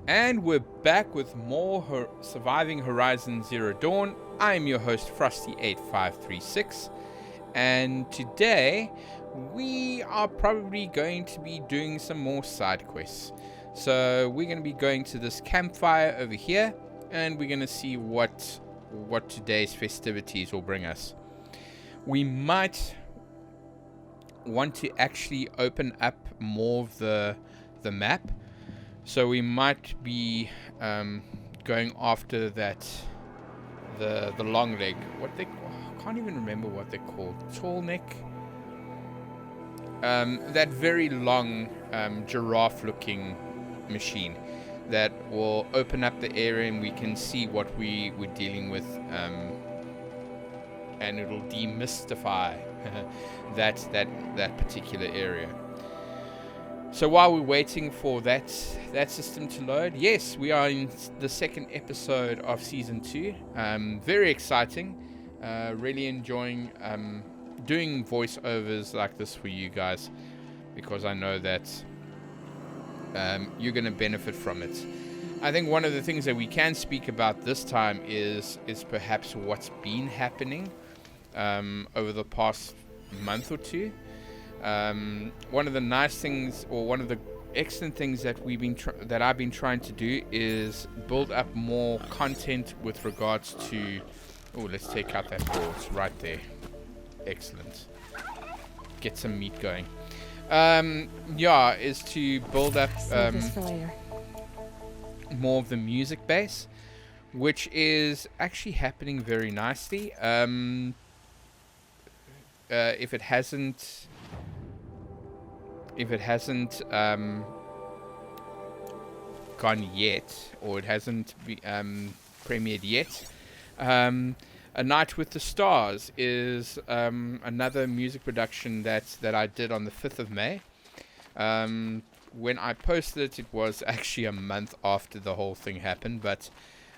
And we're back with more Surviving Horizon Zero Dawn. I'm your host, Frosty8536, and today we are probably going to be doing some more side quests. So we're going to be going to this campfire over here, and we're going to see what today's festivities will bring us. We might want to actually open up more of the map. So we might be going after that, the long leg. I can't even remember what they're called. Tall neck. That very long giraffe-looking machine that will open up the area and we can see what we're dealing with, and it'll demystify that particular area. So while we're waiting for that system to load, yes, we are in the second episode of Season 2. Very exciting. Really enjoying doing voiceovers like this for you guys, because I know that you're going to benefit from it. I think one of the things that we can speak about this time is perhaps what's been happening over the past month or two. One of the nice things, or one of the excellent things that I've been trying to do, is build up more content with regards to. Oh, let's take out that ball. It's right there. Excellent. Get some meat going. Is to build up more of the music base, which is actually happening very nicely. If it hasn't gone yet, or it hasn't premiered yet, A Night with the Stars is another music production that I did on the 5th of May. When I posted it, it was actually a month after the whole thing happened, but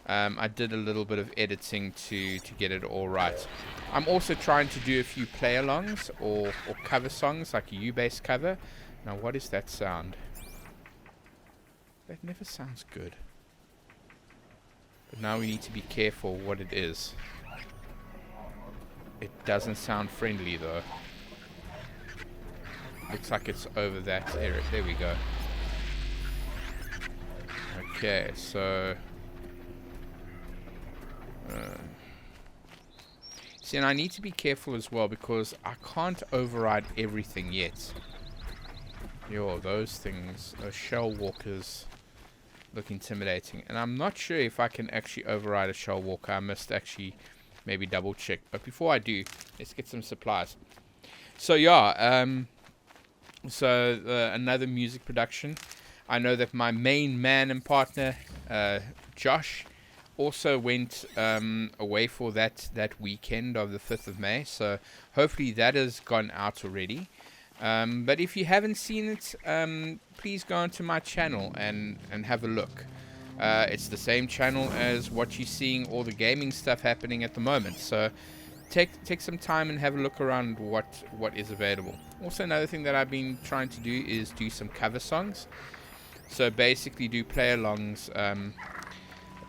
I did a little bit of editing to get it all right. I'm also trying to do a few play-alongs or cover songs, like a U-bass cover. Now, what is that sound? That never sounds good. But now we need to be careful what it is. It doesn't sound friendly, though. Looks like it's over that area. There we go. Okay, so... see, and I need to be careful as well, because I can't override everything yet. Yo, those things, those shell walkers look intimidating. And I'm not sure if I can actually override a shell walker. I must actually maybe double check. But before I do, let's get some supplies. So yeah, another music production. I know that my main man and partner, Josh, also went away for that weekend of the 5th of May. So hopefully that has gone out already. But if you haven't seen it, please go onto my channel and have a look. It's the same channel as what you're seeing, all the gaming stuff happening at the moment. So take some time and have a look around what is available. Also, another thing that I've been trying to do is do some cover songs. So basically do play-alongs.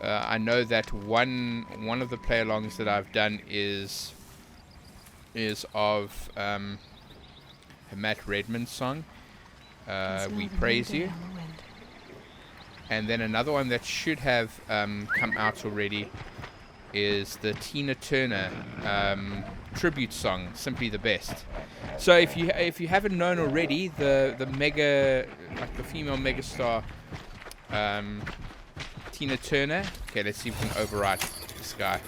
I know that one of the play-alongs that I've done is of a Matt Redman song, We Praise You. And then another one that should have come out already is the Tina Turner tribute song, Simply the Best. So if you haven't known already, the female megastar Tina Turner. Okay, let's see if we can override this guy.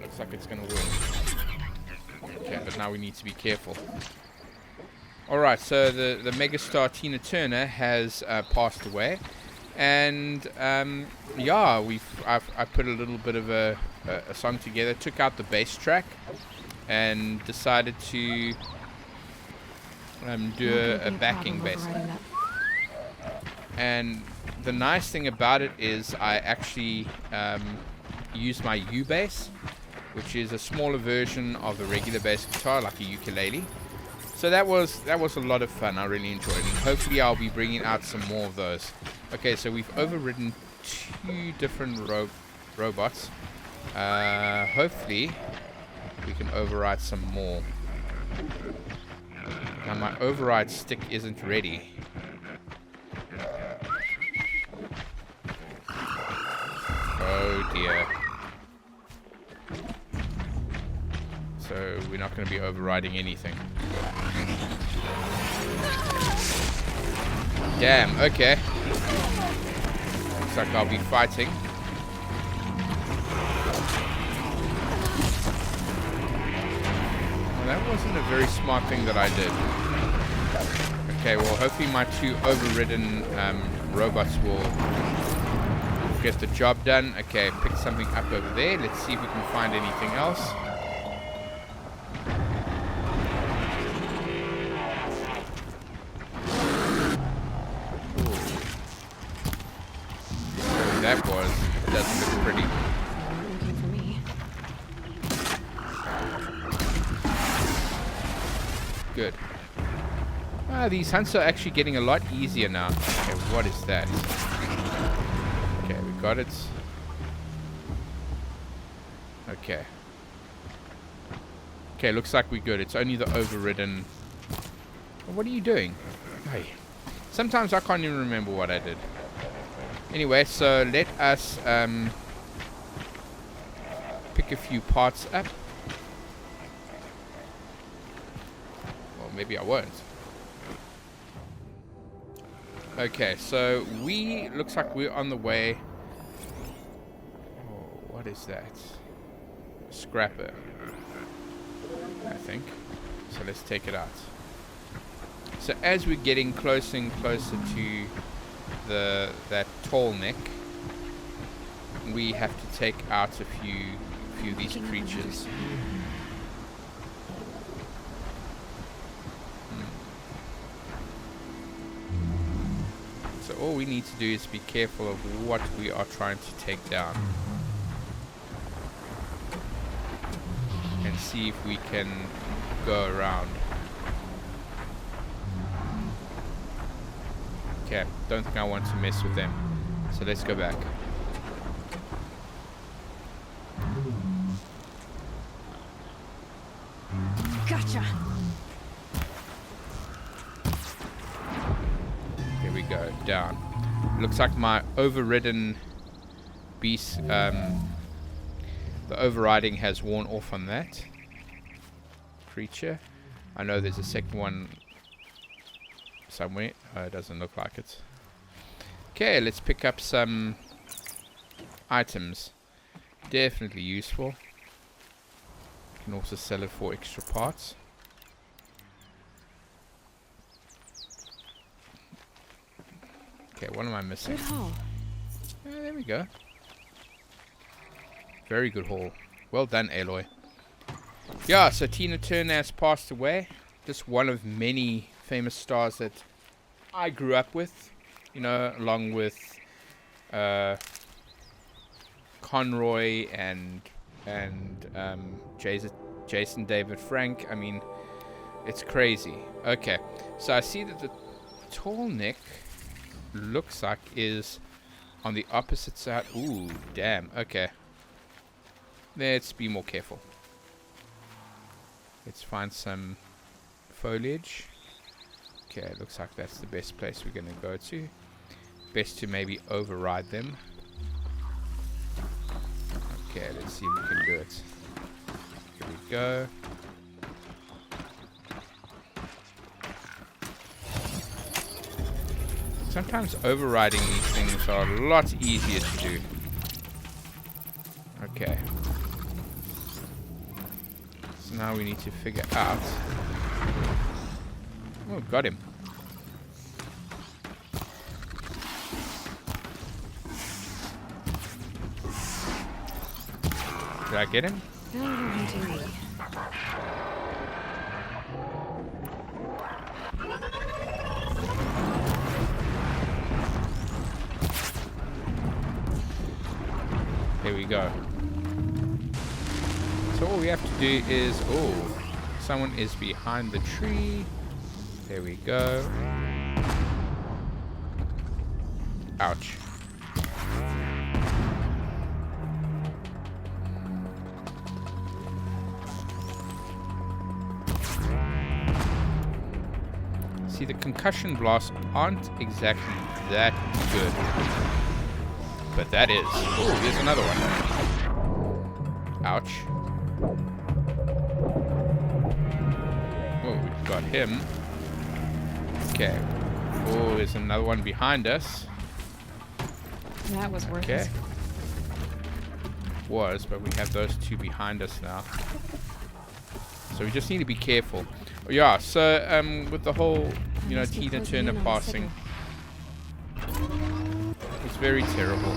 Looks like it's gonna win. Okay, but now we need to be careful. Alright, so the megastar Tina Turner has passed away, and I put a little bit of a song together, took out the bass track, and decided to do a backing bass. And the nice thing about it is I actually use my U-bass, which is a smaller version of the regular bass guitar, like a ukulele. So that was a lot of fun. I really enjoyed it. Hopefully I'll be bringing out some more of those. Okay, so we've overridden 2 different robots. Hopefully we can override some more. Now my override stick isn't ready. Oh dear. So we're not going to be overriding anything. Damn, okay. Looks like I'll be fighting. Well, that wasn't a very smart thing that I did. Okay, well hopefully my 2 overridden robots will get the job done. Okay, pick something up over there. Let's see if we can find anything else. That was. It doesn't look pretty. Looking for me. Good. These hunts are actually getting a lot easier now. Okay, what is that? Okay, we got it. Okay. Okay, looks like we're good. It's only the overridden. What are you doing? Hey. Sometimes I can't even remember what I did. Anyway, so let us pick a few parts up. Well, maybe I won't. Okay, so looks like we're on the way. Oh, what is that? Scrapper, I think. So let's take it out. So as we're getting closer and closer to that tall neck, we have to take out a few of these creatures. So all we need to do is be careful of what we are trying to take down, and see if we can go around. Okay, don't think I want to mess with them. So let's go back. Gotcha. Here we go, down. Looks like my overridden beast, the overriding has worn off on that creature. I know there's a second one somewhere. It doesn't look like it. Okay, let's pick up some items. Definitely useful. You can also sell it for extra parts. Okay, what am I missing? Good haul. There we go. Very good haul. Well done, Aloy. Yeah, so Tina Turner has passed away. Just one of many famous stars that I grew up with, you know, along with Conroy and Jason David Frank. I mean, it's crazy. Okay, so I see that the tall neck looks like is on the opposite side. Ooh, damn. Okay, let's be more careful. Let's find some foliage. Okay, looks like that's the best place we're going to go to. Best to maybe override them. Okay, let's see if we can do it. Here we go. Sometimes overriding these things are a lot easier to do. Okay. So now we need to figure out... Oh, got him. Did I get him? There we go. So all we have to do is... Oh, someone is behind the tree. There we go. Ouch. See, the concussion blasts aren't exactly that good. But that is. Oh, here's another one. Ouch. Oh, we've got him. Okay. Oh, there's another one behind us. That was worth Okay. it. Was, but we have those two behind us now. So we just need to be careful. Oh, yeah, so with the whole, you know, Tina Turner passing, it was very terrible.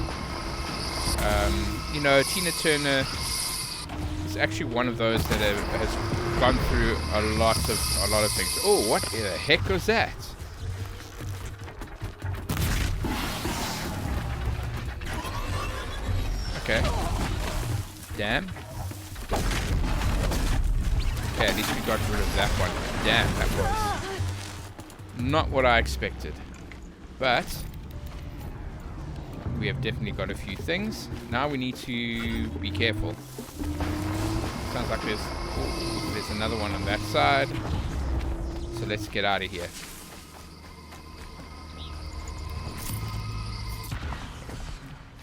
You know, Tina Turner is actually one of those that has gone through a lot of things. Oh, what the heck was that? Okay. Damn. Okay, at least we got rid of that one. Damn, that was not what I expected. But we have definitely got a few things. Now we need to be careful. Sounds like there's another one on that side. So let's get out of here.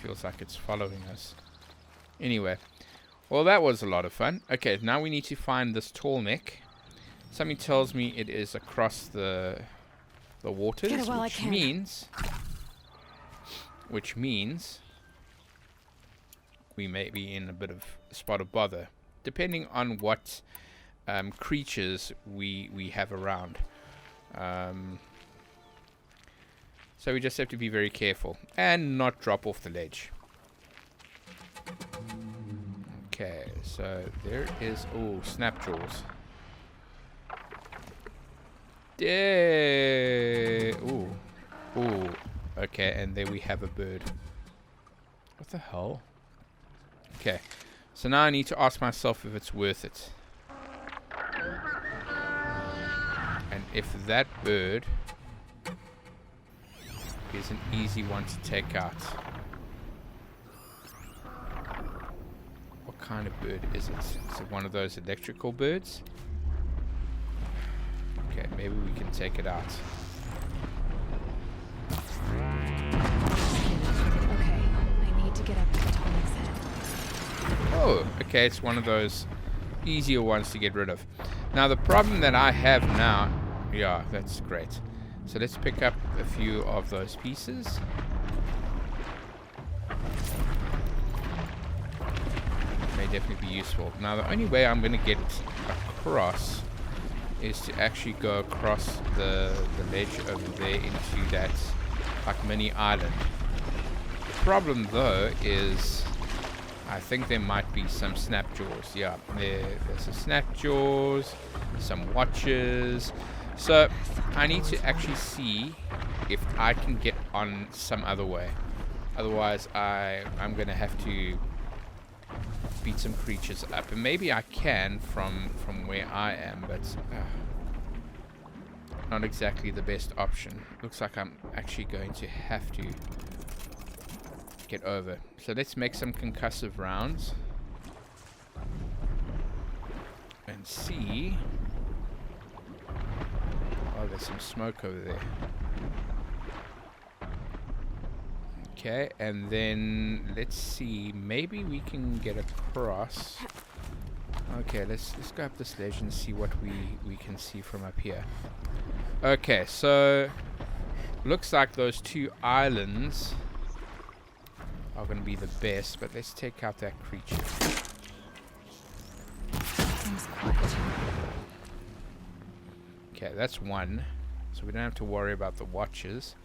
Feels like it's following us. Anyway. Well, that was a lot of fun. Okay, now we need to find this tall neck. Something tells me it is across the waters, Get it while I can. which means we may be in a bit of a spot of bother, depending on what creatures we have around. So we just have to be very careful and not drop off the ledge. Okay, so there is... Oh, snapjaws. Yeah. Ooh. Ooh. Okay, and there we have a bird. What the hell? Okay, so now I need to ask myself if it's worth it. And if that bird is an easy one to take out. What kind of bird is it? Is it one of those electrical birds? Okay, maybe we can take it out. Okay, I need to get up to the Tommy's head. Oh, okay, it's one of those easier ones to get rid of. Now the problem that I have now... Yeah, that's great. So let's pick up a few of those pieces. May definitely be useful. Now the only way I'm going to get across is to actually go across the ledge over there into that like mini island. The problem though is I think there might be some snapjaws. Yeah, there's a snapjaws, some watches. So I need to actually see if I can get on some other way. Otherwise I'm going to have to beat some creatures up. And maybe I can from where I am, but not exactly the best option. Looks like I'm actually going to have to get over. So let's make some concussive rounds and see. Oh, there's some smoke over there. Okay, and then let's see. Maybe we can get across. Okay, let's go up this ledge and see what we can see from up here. Okay, so looks like those two islands are going to be the best, but let's take out that creature. Seems quiet. Okay, that's one. So we don't have to worry about the watches.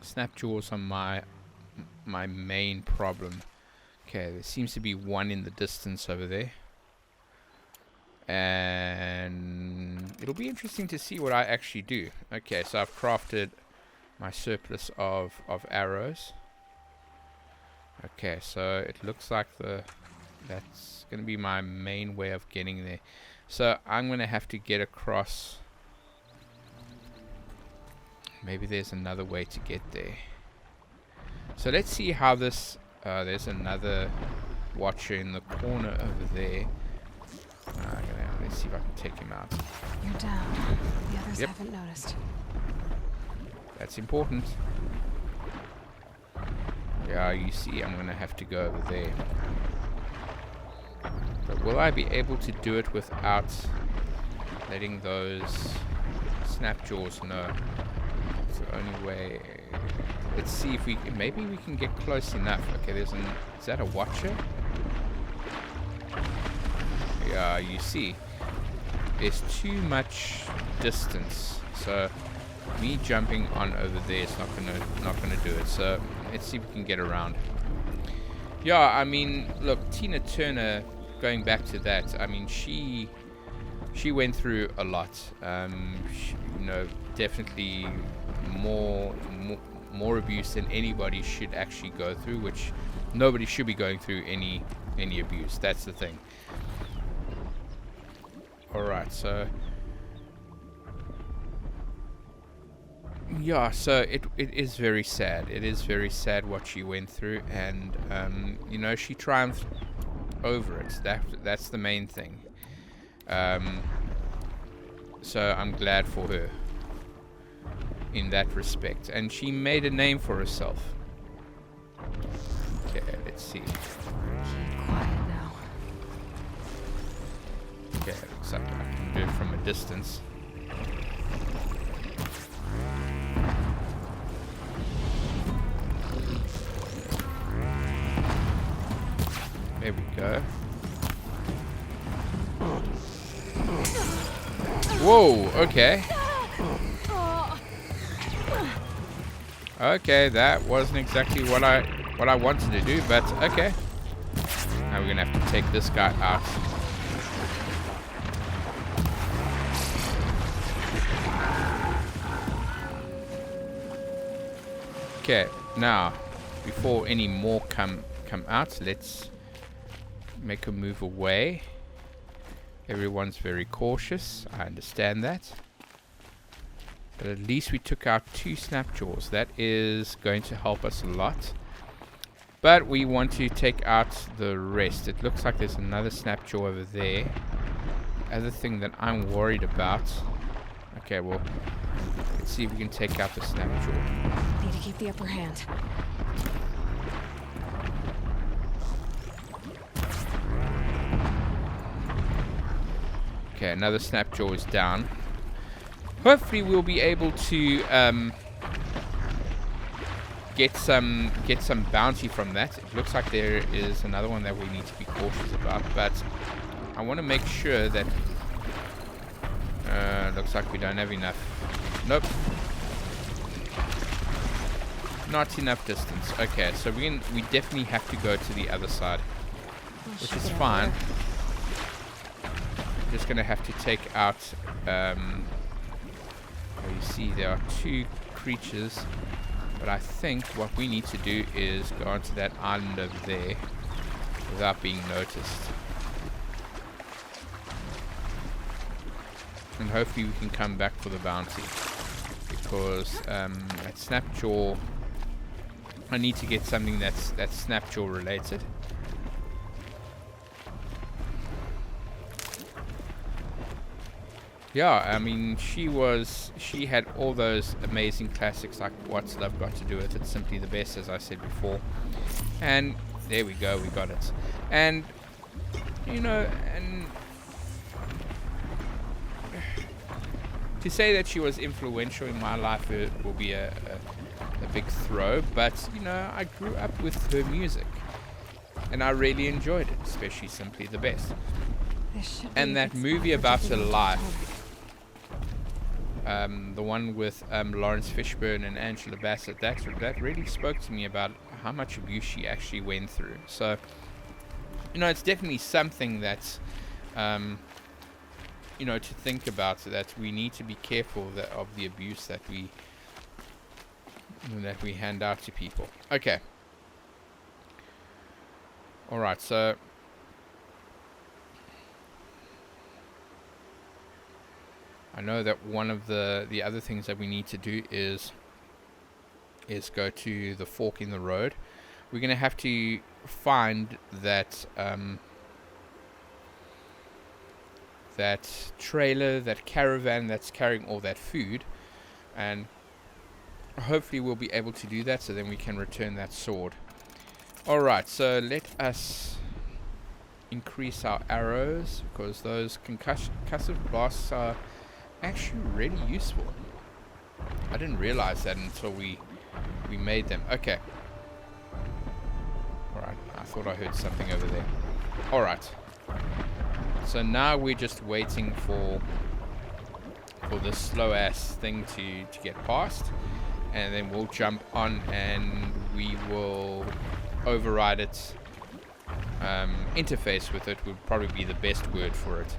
Snapjaws are my main problem. Okay, there seems to be one in the distance over there. And it'll be interesting to see what I actually do. Okay, so I've crafted my surplus of arrows. Okay, so it looks like that's going to be my main way of getting there. So I'm going to have to get across. Maybe there's another way to get there. So let's see how this... there's another watcher in the corner over there. Let's see if I can take him out. You're down. The others Yep. haven't noticed. That's important. Yeah, you see, I'm going to have to go over there. But will I be able to do it without letting those snapjaws know? It's the only way. Let's see if we can, maybe we can get close enough. Okay, is that a watcher? Yeah, you see, there's too much distance. So me jumping on over there is not gonna do it. So let's see if we can get around. Yeah, I mean, look, Tina Turner. Going back to that, I mean, she went through a lot. Definitely more abuse than anybody should actually go through. Which nobody should be going through any abuse. That's the thing. All right, so yeah, so it is very sad. It is very sad what she went through, and she triumphed over it. That's the main thing. So I'm glad for her in that respect, and she made a name for herself. Okay, let's see. Keep quiet now. Okay, looks like I can do it from a distance. There we go. Whoa, okay. Okay, that wasn't exactly what I wanted to do, but okay. Now we're gonna have to take this guy out. Okay, now before any more come out, let's make a move away. Everyone's very cautious. I understand that. But at least we took out 2 snapjaws. That is going to help us a lot. But we want to take out the rest. It looks like there's another snapjaw over there. The other thing that I'm worried about... Okay, well, let's see if we can take out the snapjaw. Need to keep the upper hand. Okay, another snapjaw is down. Hopefully we'll be able to get some bounty from that. It looks like there is another one that we need to be cautious about, but I want to make sure that looks like we don't have enough. Nope. Not enough distance. Okay, so we definitely have to go to the other side, which is fine. Just gonna have to take out you see there are 2 creatures, but I think what we need to do is go onto that island over there without being noticed, and hopefully we can come back for the bounty, because at Snapjaw I need to get something that's Snapjaw related. Yeah, I mean, she had all those amazing classics like What's Love Got to Do With It, Simply the Best, as I said before. And there we go, we got it. And, and to say that she was influential in my life will be a big throw, but, I grew up with her music. And I really enjoyed it, especially Simply the Best. And that movie about her life, the one with Lawrence Fishburne and Angela Bassett, that really spoke to me about how much abuse she actually went through. So, it's definitely something that's, to think about, that we need to be careful of the abuse that we hand out to people. Okay. Alright, so I know that one of the other things that we need to do is go to the fork in the road. We're going to have to find that that trailer, that caravan that's carrying all that food, and hopefully we'll be able to do that, so then we can return that sword. Alright, so let us increase our arrows, because those concussive blasts are actually really useful. I didn't realize that until we made them. Okay. Alright, I thought I heard something over there. Alright. So now we're just waiting for this slow ass thing to get past, and then we'll jump on and we will override it. Interface with it would probably be the best word for it.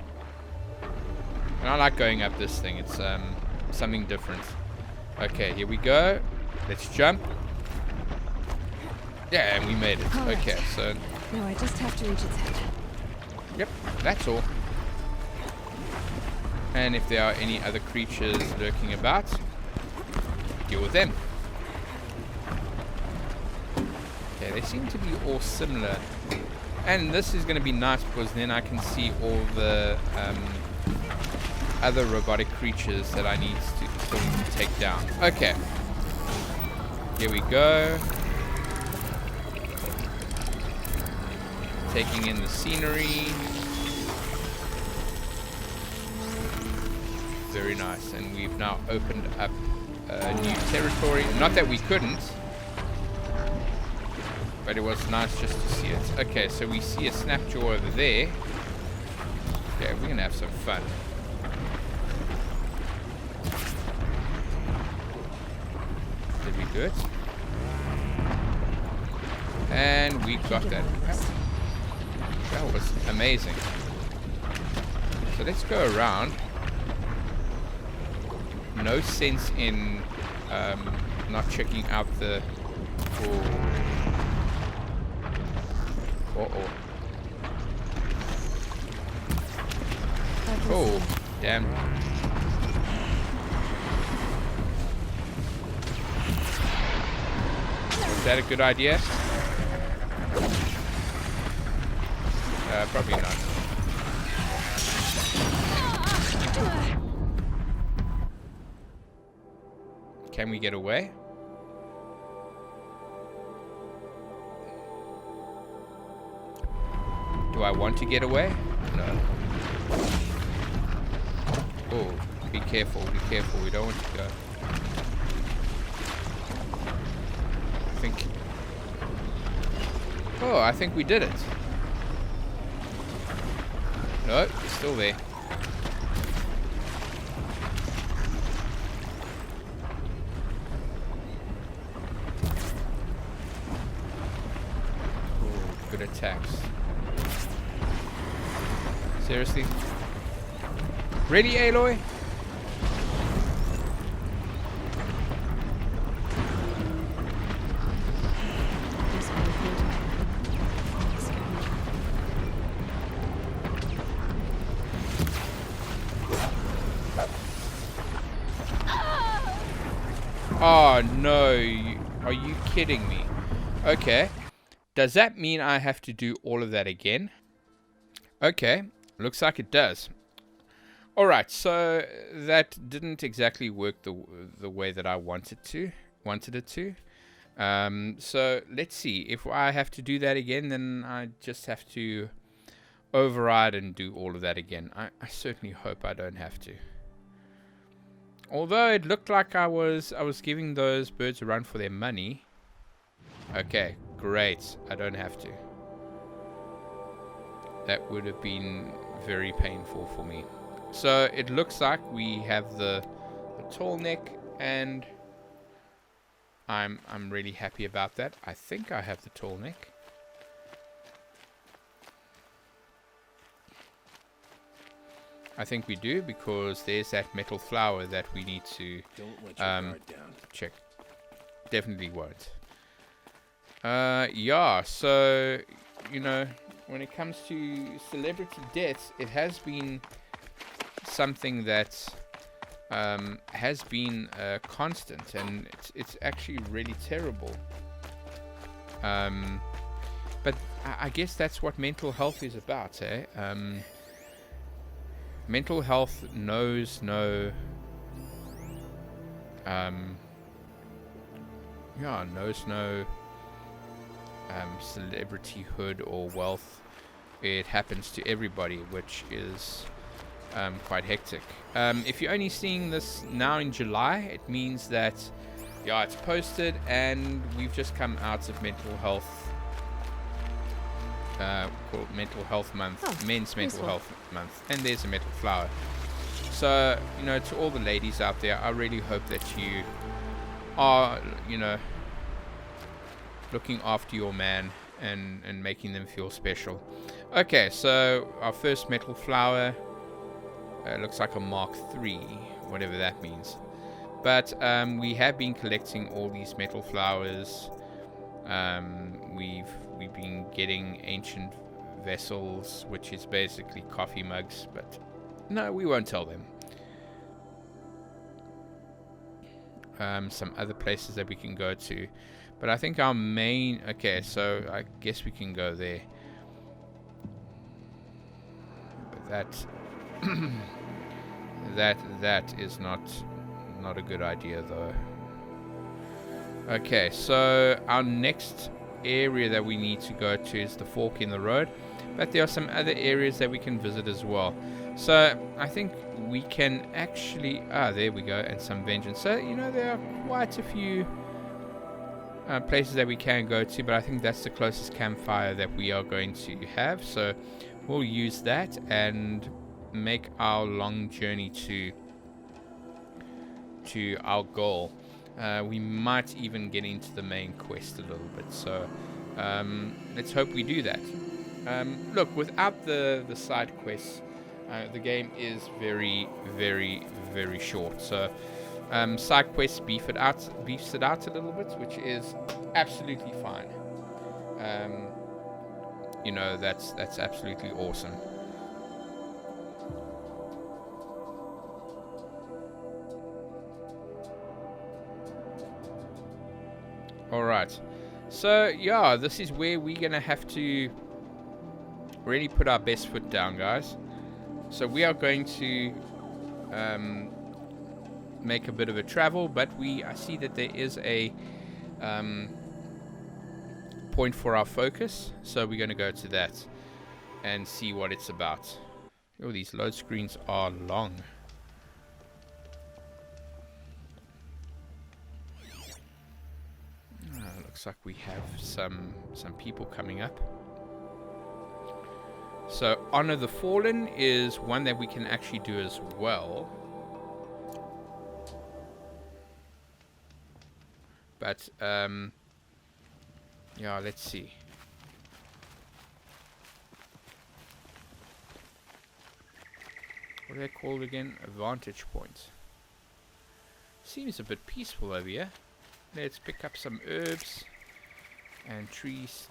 And I like going up this thing. It's something different. Okay, here we go. Let's jump. Yeah, and we made it. All right. Okay, so No, I just have to reach its head. yep, that's all. And if there are any other creatures lurking about, deal with them. Okay, they seem to be all similar. And this is going to be nice because then I can see all the other robotic creatures that I need to take down. Okay. Here we go. Taking in the scenery. Very nice. And we've now opened up new territory. Not that we couldn't, but it was nice just to see it. Okay, so we see a snapjaw over there. Okay, we're gonna have some fun. Did we do it? And we got that. That was amazing. So let's go around. No sense in not checking out the... Uh-oh. Oh, damn. Was that a good idea? Probably not. Can we get away? Do I want to get away? No. Oh, be careful, be careful. We don't want to go. Oh, I think we did it. No, it's still there. Oh, good attacks. Seriously? Ready, Aloy? Oh no, are you kidding me? Okay, does that mean I have to do all of that again? Okay, looks like it does. Alright, so that didn't exactly work the way that I wanted it to. So let's see, if I have to do that again, then I just have to override and do all of that again. I certainly hope I don't have to. Although it looked like I was giving those birds a run for their money. Okay, great. I don't have to. That would have been very painful for me. So it looks like we have the tall neck, and I'm really happy about that. I think I have the tall neck. I think we do, because there's that metal flower that we need to check. Definitely won't. Yeah, so you know, when it comes to celebrity deaths, it has been something that has been constant, and it's actually really terrible. But I guess that's what mental health is about, eh? Mental health knows no, knows no celebrityhood or wealth. It happens to everybody, which is quite hectic. If you're only seeing this now in July, it means that it's posted, and we've just come out of mental health. Called Mental Health Month, Men's Mental Health Month, and there's a metal flower. So, to all the ladies out there, I really hope that you are, looking after your man and making them feel special. Okay, so our first metal flower looks like a Mark III, whatever that means. But we have been collecting all these metal flowers. We've been getting ancient vessels, which is basically coffee mugs, but no, we won't tell them. Some other places that we can go to, but I think our main... Okay, so I guess we can go there. But that is not a good idea, though. Okay, so our next area that we need to go to is the fork in the road, but there are some other areas that we can visit as well. So I think we can actually... there we go, and some vengeance. So, there are quite a few places that we can go to, but I think that's the closest campfire that we are going to have. So we'll use that and make our long journey to our goal. We might even get into the main quest a little bit, so let's hope we do that. Look, without the side quests, the game is very, very, very short. So side quests beefs it out a little bit, which is absolutely fine. That's absolutely awesome. Alright, so this is where we're gonna have to really put our best foot down, guys. So we are going to make a bit of a travel, but I see that there is a point for our focus, so we're going to go to that and see what it's about. Oh, these load screens are long. Looks like we have some people coming up. So Honor the Fallen is one that we can actually do as well. But let's see. What are they called again? Vantage points. Seems a bit peaceful over here. Let's pick up some herbs and trees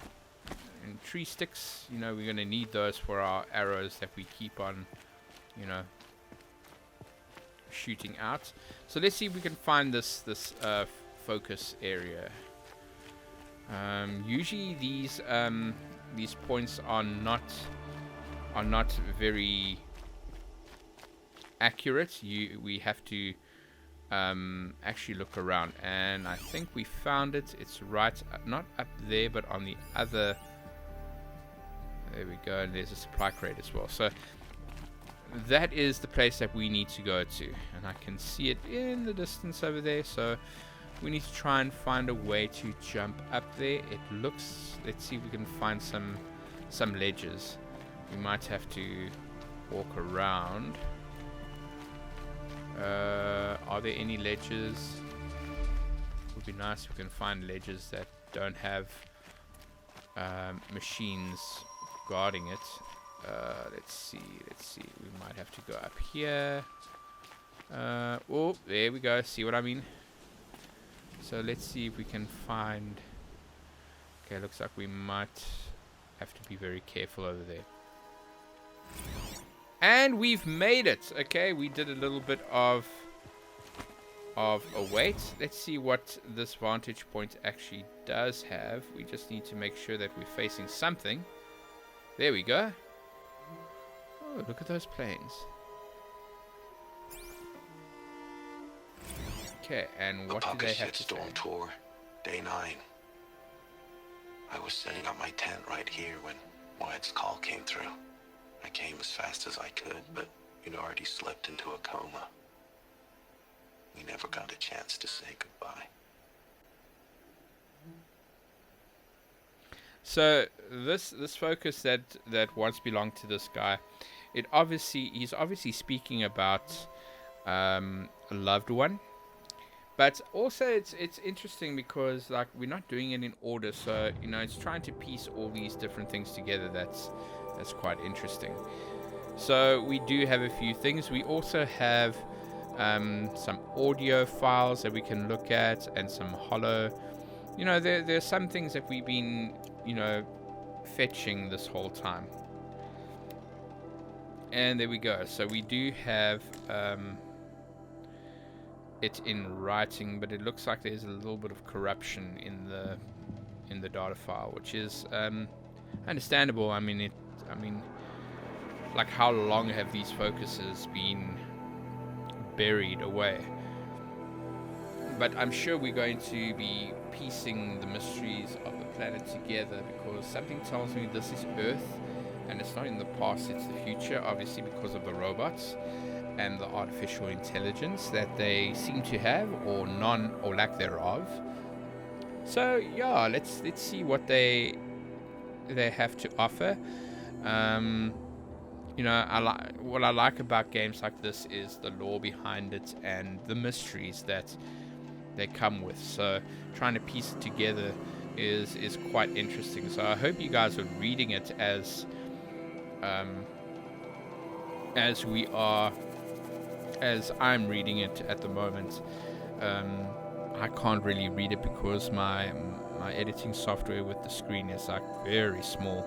and tree sticks. We're going to need those for our arrows that we keep on, shooting out. So let's see if we can find this focus area. Usually these points are not very accurate. We have to actually look around, and I think we found it. It's right, not up there, but on the other. There we go, and there's a supply crate as well. So that is the place that we need to go to, and I can see it in the distance over there. So we need to try and find a way to jump up there. It looks, let's see if we can find some ledges. We might have to walk around. Are there any ledges? It would be nice if we can find ledges that don't have machines guarding it. Let's see. We might have to go up here. Oh, there we go. See what I mean? So let's see if we can find... Okay, looks like we might have to be very careful over there. And we've made it. Okay, we did a little bit of a wait. Let's see what this vantage point actually does have. We just need to make sure that we're facing something. There we go. Oh, look at those planes. Okay, and what do they have to Storm say? Tour, day 9. I was setting up my tent right here when Wyatt's call came through. I came as fast as I could, but you'd already slipped into a coma. We never got a chance to say goodbye. So this focus that once belonged to this guy, he's obviously speaking about a loved one. But also it's interesting because like we're not doing it in order, so you know it's trying to piece all these different things together. That's quite interesting. So we do have a few things. We also have some audio files that we can look at and some holo. You know, there's some things that we've been, you know, fetching this whole time. And there we go. So we do have it in writing, but it looks like there's a little bit of corruption in the data file, which is understandable. I mean, like how long have these focuses been buried away? But I'm sure we're going to be piecing the mysteries of the planet together, because something tells me this is Earth and it's not in the past, it's the future, obviously because of the robots and the artificial intelligence that they seem to have, or none or lack thereof. So yeah, let's see what they have to offer. You know, what I like about games like this is the lore behind it and the mysteries that they come with. So trying to piece it together is quite interesting. So I hope you guys are reading it as I'm reading it at the moment. I can't really read it because my editing software with the screen is like very small.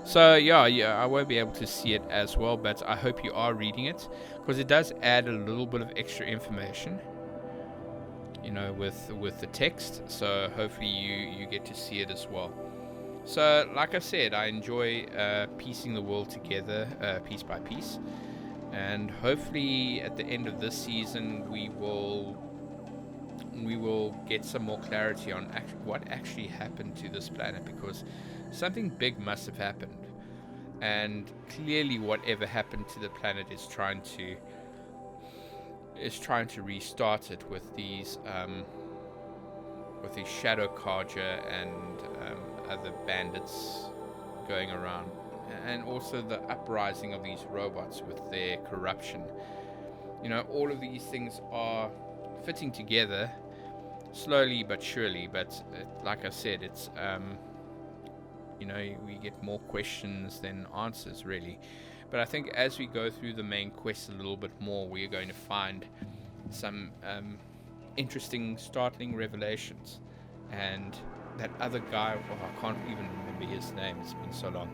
So yeah, I won't be able to see it as well, but I hope you are reading it, because it does add a little bit of extra information, you know, with the text. So hopefully you get to see it as well. So like I said, I enjoy piecing the world together piece by piece, and hopefully at the end of this season we will get some more clarity on what actually happened to this planet, because something big must have happened, and clearly whatever happened to the planet is trying to restart it with these shadow carja and other bandits going around, and also the uprising of these robots with their corruption. You know, all of these things are fitting together slowly but surely, but like I said, it's you know, we get more questions than answers really. But I think as we go through the main quest a little bit more, we're going to find some interesting, startling revelations. And that other guy, I can't even remember his name, it's been so long.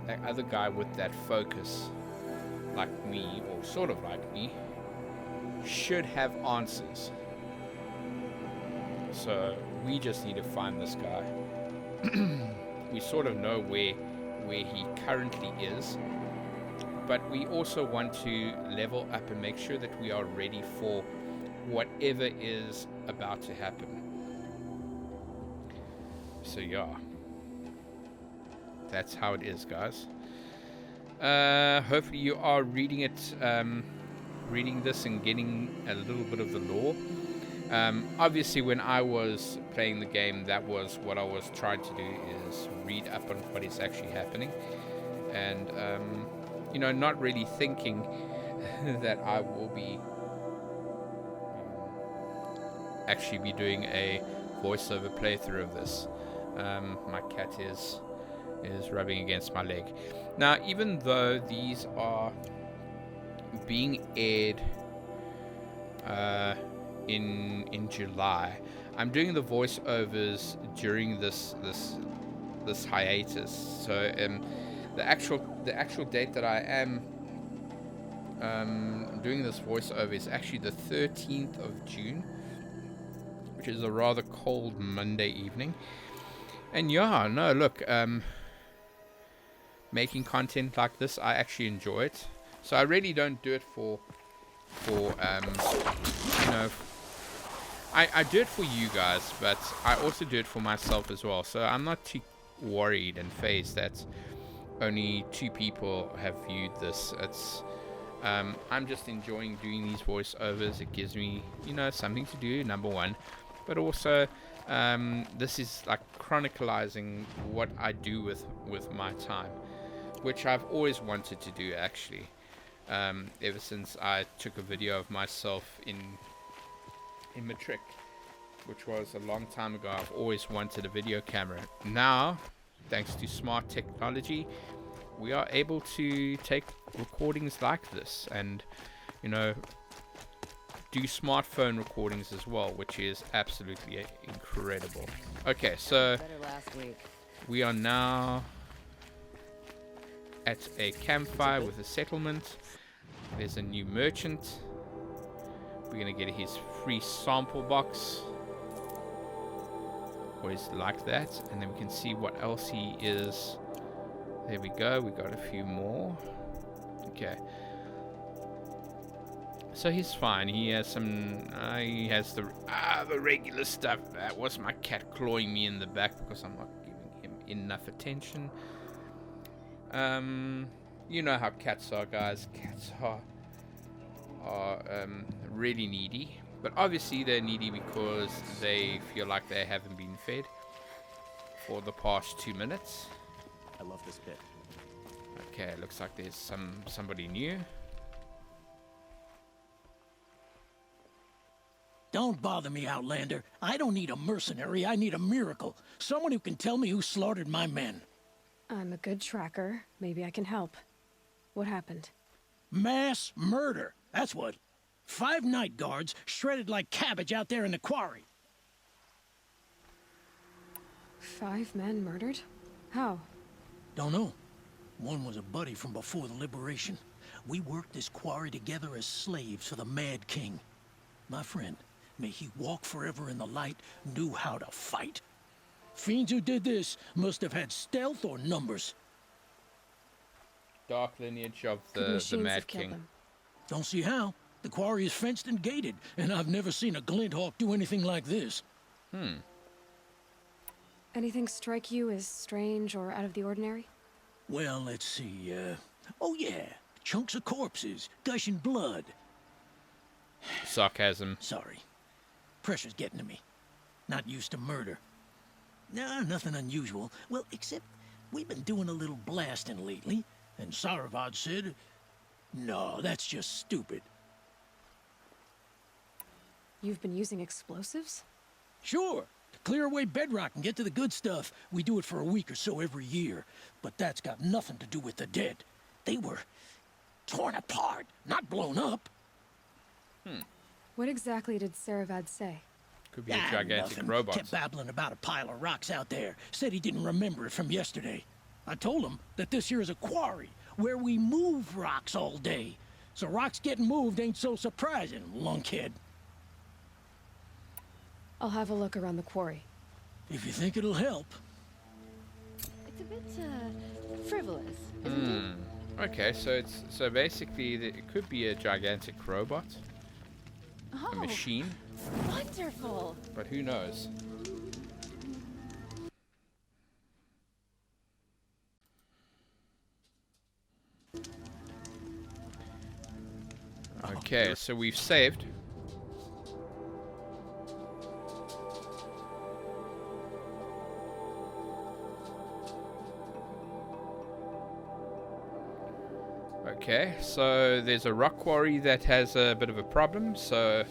That other guy with that focus, like me, or sort of like me, should have answers. So we just need to find this guy. We sort of know where he currently is, but we also want to level up and make sure that we are ready for whatever is about to happen. So yeah, that's how it is, guys. Hopefully you are reading it, reading this and getting a little bit of the lore. Obviously when I was playing the game, that was what I was trying to do, is read up on what is actually happening, and you know, not really thinking that I will be actually be doing a voiceover playthrough of this. My cat is rubbing against my leg. Now, even though these are being aired in July, I'm doing the voiceovers during this this hiatus. So the actual date that I am doing this voiceover is actually the 13th of June, which is a rather cold Monday evening. And yeah, no, look, making content like this, I actually enjoy it. So I really don't do it for I do it for you guys, but I also do it for myself as well. So I'm not too worried and phased that only 2 people have viewed this. It's I'm just enjoying doing these voiceovers. It gives me, something to do, number one, but also this is like chronicalizing what I do with my time, which I've always wanted to do actually. Ever since I took a video of myself in Matric, which was a long time ago. I've always wanted a video camera. Now, thanks to smart technology, we are able to take recordings like this and, do smartphone recordings as well, which is absolutely incredible. Okay, so we are now at a campfire with a settlement. There's a new merchant. We're going to get his free sample box. Always like that. And then we can see what else he is. There we go. We got a few more. Okay. So he's fine. He has some... he has the regular stuff. That was my cat clawing me in the back because I'm not giving him enough attention. You know how cats are, guys. Cats are really needy, but obviously they're needy because they feel like they haven't been fed for the past 2 minutes. I love this bit. Okay, looks like there's somebody new. Don't bother me, Outlander. I don't need a mercenary. I need a miracle. Someone who can tell me who slaughtered my men. I'm a good tracker. Maybe I can help. What happened? Mass murder. That's what. 5 night guards shredded like cabbage out there in the quarry. 5 men murdered? How? Don't know. One was a buddy from before the liberation. We worked this quarry together as slaves for the Mad King. My friend, may he walk forever in the light, knew how to fight. Fiends who did this must have had stealth or numbers. Dark lineage of the Mad King. Don't see how. The quarry is fenced and gated, and I've never seen a Glinthawk do anything like this. Anything strike you as strange or out of the ordinary? Well, let's see, oh yeah, chunks of corpses, gushing blood. Sarcasm. Sorry. Pressure's getting to me. Not used to murder. Nah, nothing unusual. Well, except we've been doing a little blasting lately, and Saravad said, no, that's just stupid. You've been using explosives? Sure. To clear away bedrock and get to the good stuff, we do it for a week or so every year. But that's got nothing to do with the dead. They were torn apart, not blown up. What exactly did Saravad say? Could be a gigantic nothing. robot. Kept babbling about a pile of rocks out there. Said he didn't remember it from yesterday. I told him that this here is a quarry where we move rocks all day. So rocks getting moved ain't so surprising, lunkhead. I'll have a look around the quarry. If you think it'll help. It's a bit, frivolous, isn't it? Okay, so basically it could be a gigantic robot, Oh, a machine, wonderful! but who knows? Okay, so we've saved. Okay, so there's a rock quarry that has a bit of a problem, so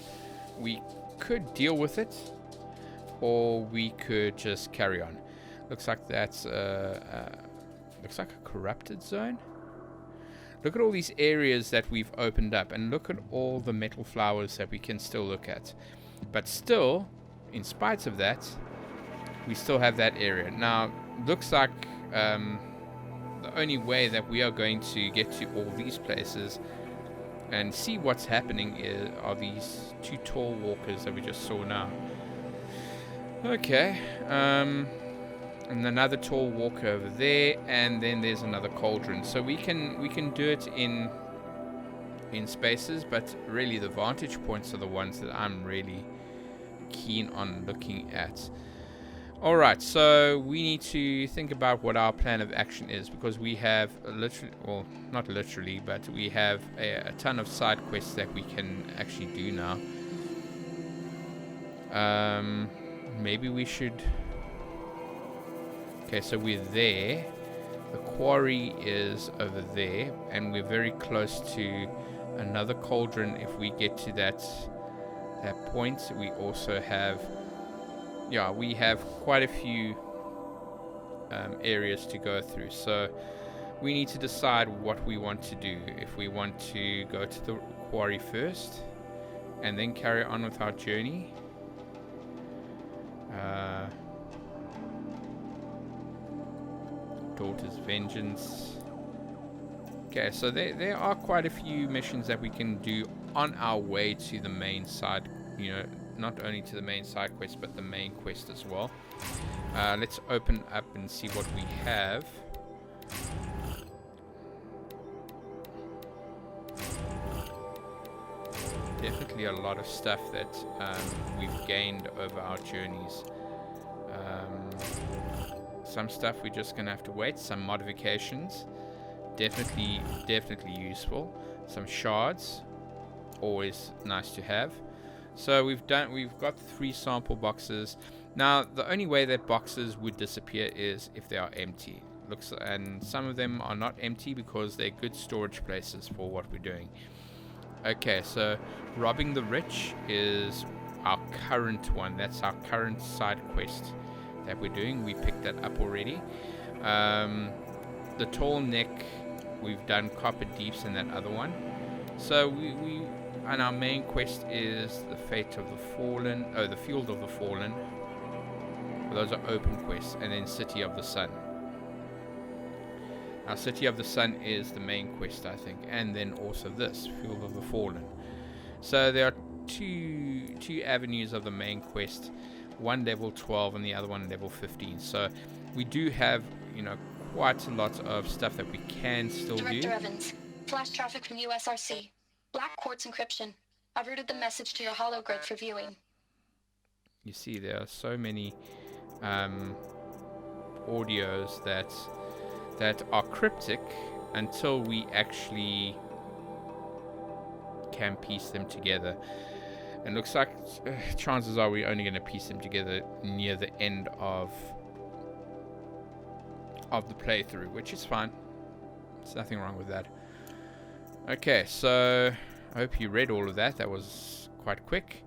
we could deal with it, or we could just carry on. Looks like that's looks like a corrupted zone. Look at all these areas that we've opened up, and look at all the metal flowers that we can still look at. But still, in spite of that, we still have that area. Now, looks like the only way that we are going to get to all these places and see what's happening are these two tall walkers that we just saw now. Okay, and another tall walker over there, and then there's another cauldron. So we can do it in spaces, but really the vantage points are the ones that I'm really keen on looking at. Alright, so we need to think about what our plan of action is, because we have literally, well, not literally, but we have a ton of side quests that we can actually do now. Maybe we should... Okay, so we're there. The quarry is over there, and we're very close to another cauldron. If we get to that point, we also have... Yeah, we have quite a few areas to go through, so we need to decide what we want to do. If we want to go to the quarry first and then carry on with our journey. Daughter's Vengeance. Okay, so there are quite a few missions that we can do on our way to the main side, you know, not only to the main side quest, but the main quest as well. Let's open up and see what we have. Definitely a lot of stuff that we've gained over our journeys. Some stuff we're just gonna have to wait. Some modifications, definitely useful. Some shards, always nice to have. So we've got 3 sample boxes. Now the only way that boxes would disappear is if they are empty. And some of them are not empty because they're good storage places for what we're doing. Okay, so robbing the rich is our current one. That's our current side quest that we're doing. We picked that up already. The tall neck, we've done copper deeps in that other one. So and our main quest is the fate of the fallen, the field of the fallen. Those are open quests, and then City of the Sun. Our City of the Sun is the main quest, I think, and then also this Field of the Fallen. So there are two avenues of the main quest, one level 12 and the other one level 15. So we do have, you know, quite a lot of stuff that we can still do. Director Evans, flash traffic from USRC. Black quartz encryption. I've routed the message to your hologrid for viewing. You see, there are so many audios that are cryptic until we actually can piece them together. And looks like chances are we're only going to piece them together near the end of the playthrough, which is fine. There's nothing wrong with that. Okay, so I hope you read all of that. That was quite quick.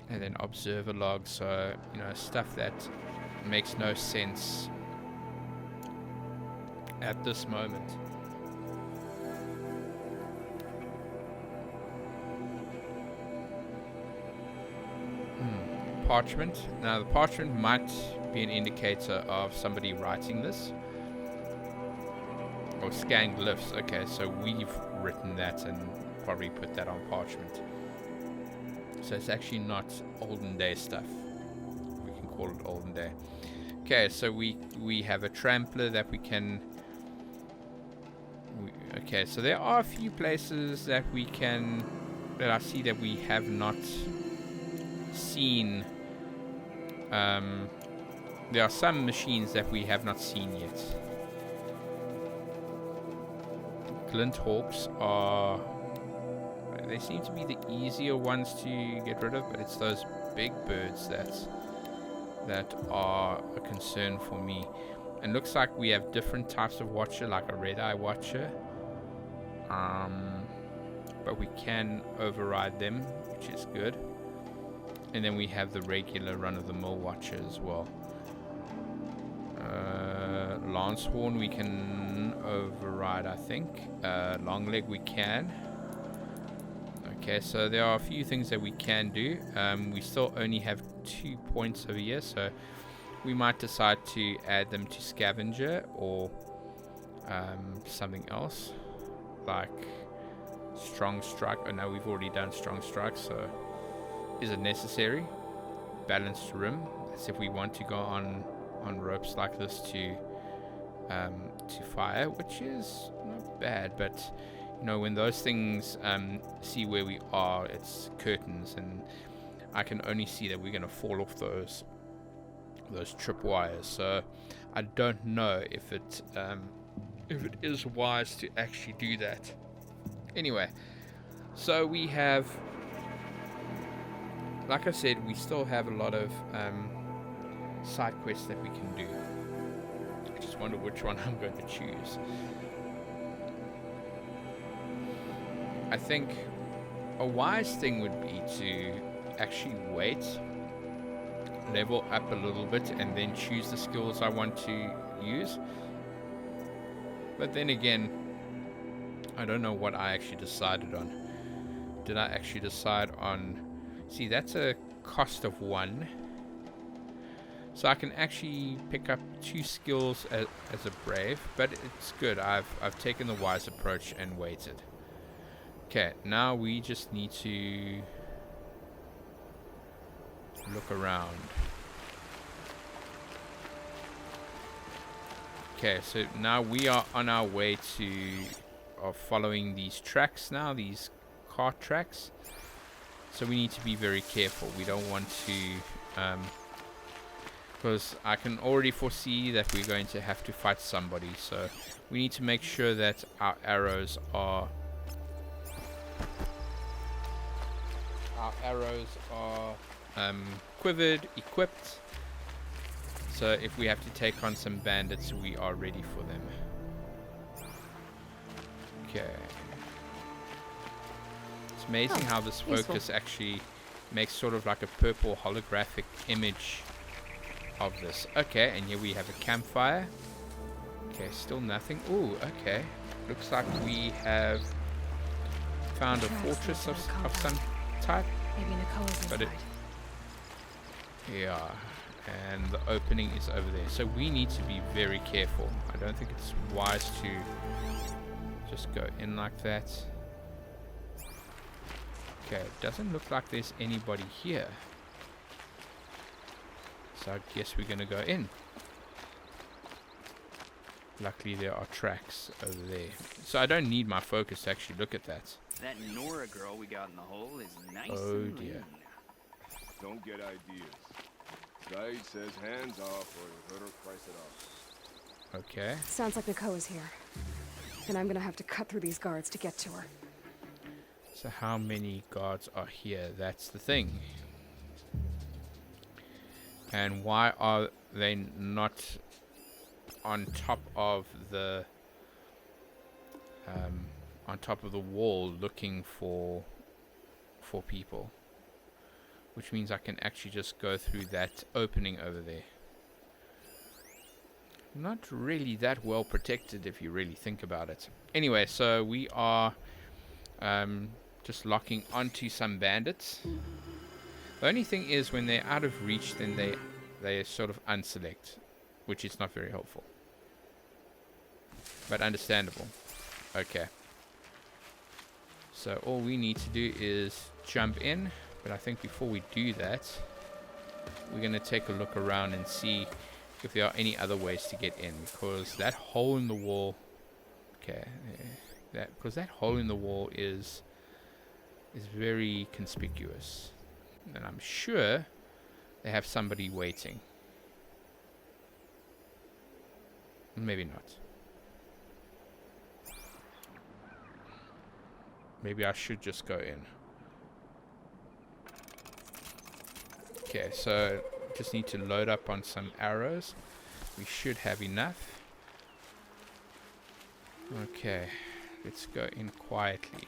And then observer log, so, you know, stuff that makes no sense at this moment. Parchment. Now the parchment might be an indicator of somebody writing this. Or scan glyphs. Okay, so we've written that and probably put that on parchment. So it's actually not olden day stuff. We can call it olden day. Okay, so we have a trampler that we can... okay, so there are a few places that we can... that I see that we have not seen. There are some machines that we have not seen yet. Glint hawks are... they seem to be the easier ones to get rid of, but it's those big birds that are a concern for me. And looks like we have different types of watcher, like a red-eye watcher. But we can override them, which is good. And then we have the regular run-of-the-mill watcher as well. Lancehorn we can override, I think. Longleg we can. Okay, so there are a few things that we can do. We still only have 2 points over here, so we might decide to add them to scavenger or something else like strong strike. Oh no, we've already done strong strike, so is it necessary? Balanced rim. That's if we want to go on ropes like this to fire, which is not bad, but you know, when those things see where we are, it's curtains, and I can only see that we're going to fall off those tripwires. So I don't know if it is wise to actually do that. Anyway, so we have, like I said, we still have a lot of side quests that we can do. I just wonder which one I'm going to choose. I think a wise thing would be to actually wait, level up a little bit, and then choose the skills I want to use. But then again, I don't know what I actually decided on. Did I actually decide on... See, that's a cost of 1. So I can actually pick up 2 skills as a brave, but it's good. I've taken the wise approach and waited. Okay, now we just need to look around. Okay, so now we are on our way to following these tracks now, these cart tracks. So we need to be very careful. We don't want to, because I can already foresee that we're going to have to fight somebody. So we need to make sure that our arrows are quivered, equipped, so if we have to take on some bandits, we are ready for them. Okay, it's amazing how this focus actually makes sort of like a purple holographic image of this. Okay, and here we have a campfire. Okay, still nothing. Ooh, okay, looks like we have found a fortress of some type. Maybe Nicole's inside. But it, yeah, and the opening is over there, so we need to be very careful. I don't think it's wise to just go in like that. Okay, it doesn't look like there's anybody here, so I guess we're gonna go in. Luckily there are tracks over there, so I don't need my focus to actually look at that. That Nora girl we got in the hole is nice. Oh and dear. lean. Don't get ideas. Said says hands off or let her price it off. Okay. Sounds like Nicole's here. And I'm gonna have to cut through these guards to get to her. So how many guards are here? That's the thing. And why are they not on top of the wall looking for people? Which means I can actually just go through that opening over there. Not really that well protected if you really think about it. Anyway, so we are just locking onto some bandits. The only thing is when they're out of reach, then they sort of unselect, which is not very helpful. But understandable. Okay. So all we need to do is jump in. But I think before we do that, we're going to take a look around and see if there are any other ways to get in. Because that hole in the wall... Okay. Because that hole in the wall is very conspicuous. And I'm sure they have somebody waiting. Maybe not. Maybe I should just go in. Okay, so just need to load up on some arrows. We should have enough. Okay, let's go in quietly.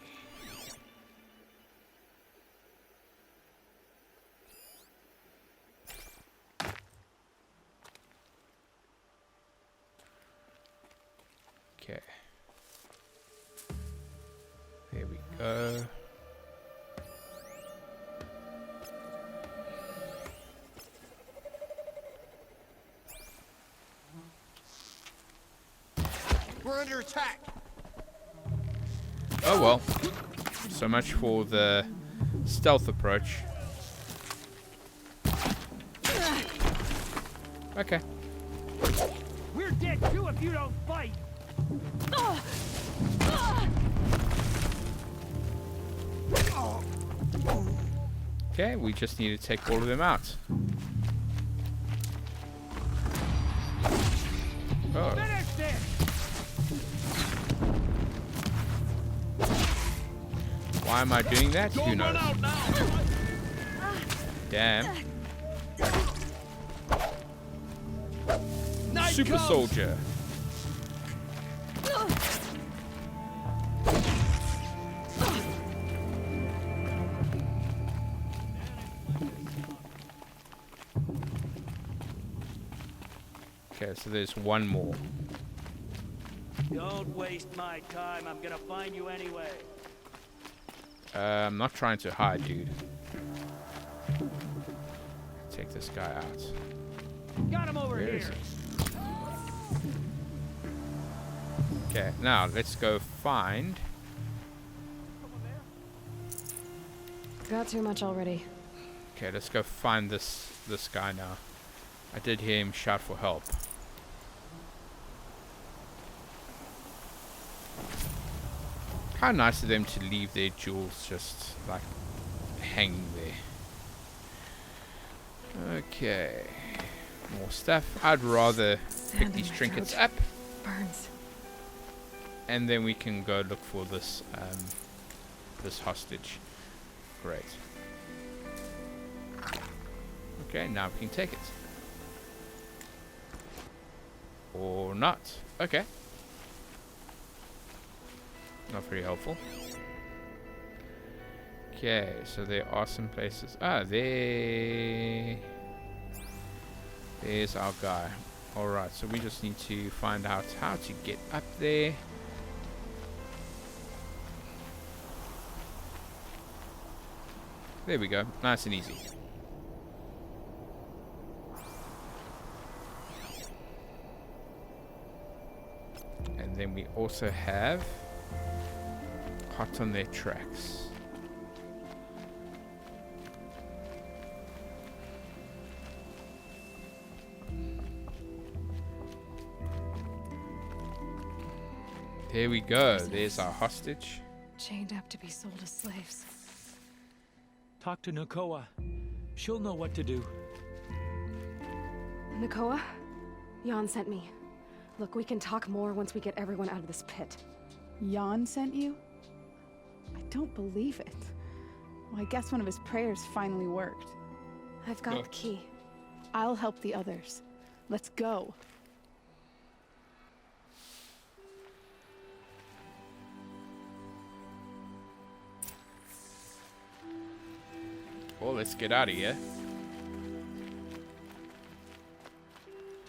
Okay. There we go. We're under attack. Oh well. So much for the stealth approach. Okay. We're dead too if you don't fight. Okay, we just need to take all of them out. Oh. Finish this. Why am I doing that? Who knows? Damn. Super soldier. Okay, so there's one more. Don't waste my time. I'm gonna find you anyway. I'm not trying to hide, dude. Take this guy out. Got him over Where here. is he? Okay, now let's go find. Got too much already. Okay, let's go find this guy now. I did hear him shout for help. How nice of them to leave their jewels just like hanging there. Okay, more stuff. I'd rather Sand pick in these my trinkets throat. up, Burns. and then we can go look for this this hostage. Great. Okay, now we can take it. Or not. Okay. Not very helpful. Okay, so there are some places. Ah, there's our guy. Alright, so we just need to find out how to get up there. There we go. Nice and easy. And then we also have hot on their tracks. There we go. There's our hostage. Chained up to be sold as slaves. Talk to Nakoa. She'll know what to do. Nakoa? Jan sent me. Look, we can talk more once we get everyone out of this pit. Jan sent you? I don't believe it. Well, I guess one of his prayers finally worked. I've got the key. I'll help the others. Let's go. Well, let's get out of here.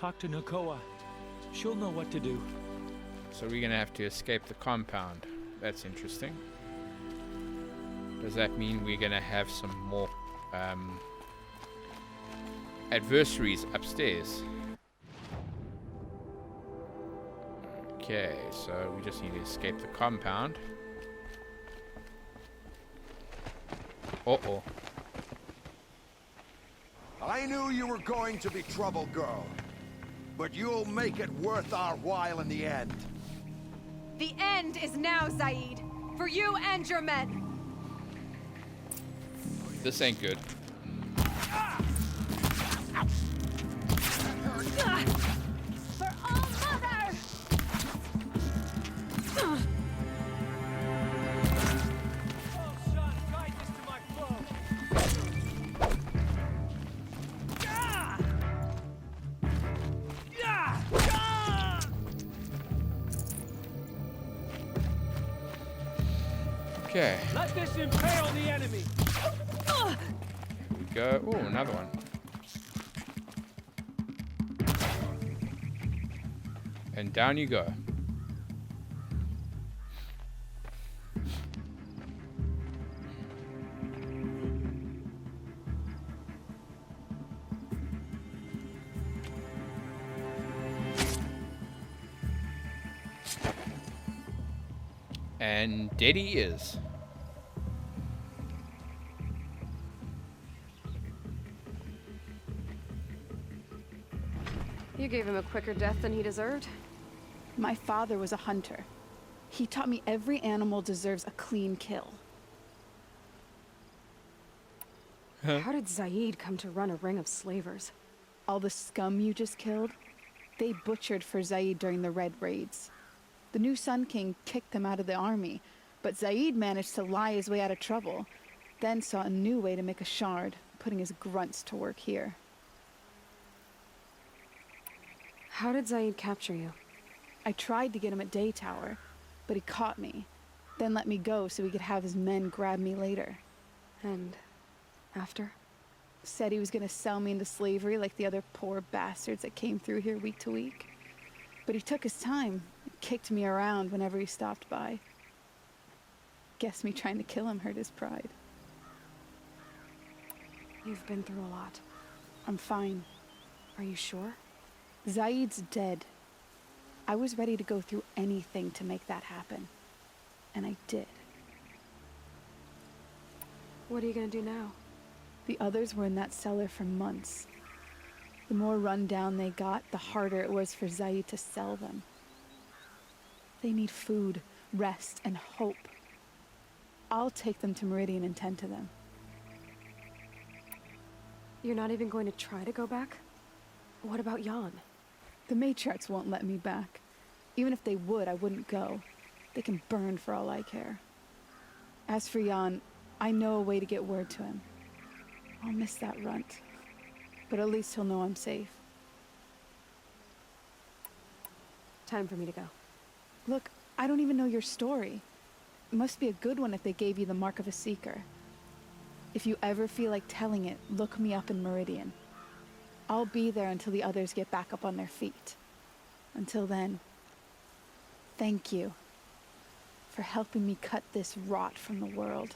Talk to Nakoa. She'll know what to do. So we're gonna have to escape the compound. That's interesting. Does that mean we're gonna have some more adversaries upstairs? Okay, so we just need to escape the compound. Uh-oh. I knew you were going to be trouble, girl. But you'll make it worth our while in the end. The end is now, Zaid. For you and your men. This ain't good. For all mother! Okay. Let this impale the enemy. Here we go. Oh, another one. And down you go. And dead he is. You gave him a quicker death than he deserved. My father was a hunter. He taught me every animal deserves a clean kill. How did Zaid come to run a ring of slavers? All the scum you just killed, they butchered for Zaid during the Red Raids. The new Sun King kicked them out of the army, but Zaid managed to lie his way out of trouble, then saw a new way to make a shard, putting his grunts to work here. How did Zaid capture you? I tried to get him at Day Tower, but he caught me, then let me go so he could have his men grab me later. And after? Said he was gonna sell me into slavery like the other poor bastards that came through here week to week. But he took his time, kicked me around whenever he stopped by. Guess me trying to kill him hurt his pride. You've been through a lot. I'm fine. Are you sure? Zaid's dead. I was ready to go through anything to make that happen. And I did. What are you gonna do now? The others were in that cellar for months. The more run down they got, the harder it was for Zaid to sell them. They need food, rest, and hope. I'll take them to Meridian and tend to them. You're not even going to try to go back? What about Jan? The matriarchs won't let me back. Even if they would, I wouldn't go. They can burn for all I care. As for Jan, I know a way to get word to him. I'll miss that runt, but at least he'll know I'm safe. Time for me to go. Look, I don't even know your story. It must be a good one if they gave you the mark of a seeker. If you ever feel like telling it, look me up in Meridian. I'll be there until the others get back up on their feet. Until then, thank you for helping me cut this rot from the world.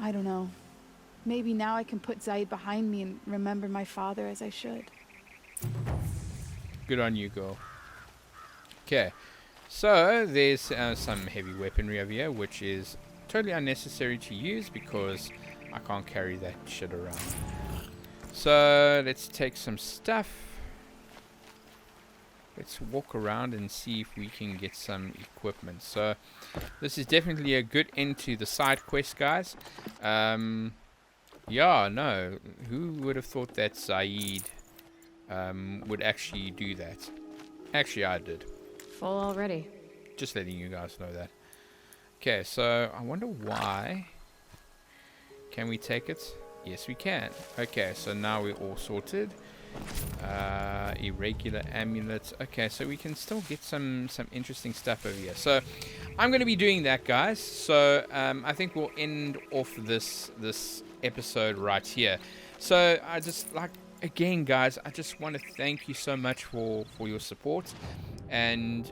I don't know. Maybe now I can put Zaid behind me and remember my father as I should. Good on you, girl. Okay, so there's some heavy weaponry over here, which is totally unnecessary to use because I can't carry that shit around. So let's take some stuff. Let's walk around and see if we can get some equipment. So this is definitely a good end to the side quest, guys. Yeah, no, who would have thought that Zaid would actually do that? Actually, I did. Full already. Just letting you guys know that. Okay, so I wonder why. Can we take it? Yes, we can. Okay, so now we're all sorted. Irregular amulets. Okay, so we can still get some interesting stuff over here. So I'm going to be doing that, guys. So I think we'll end off this episode right here. So I just again, guys, I just want to thank you so much for your support and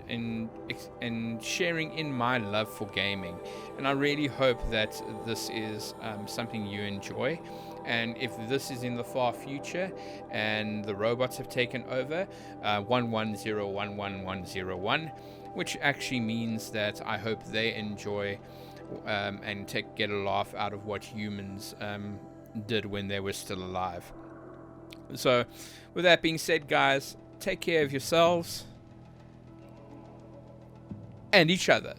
sharing in my love for gaming. And I really hope that this is something you enjoy. And if this is in the far future and the robots have taken over, 11011101, which actually means that I hope they enjoy and get a laugh out of what humans did when they were still alive. So with that being said, guys, take care of yourselves and each other.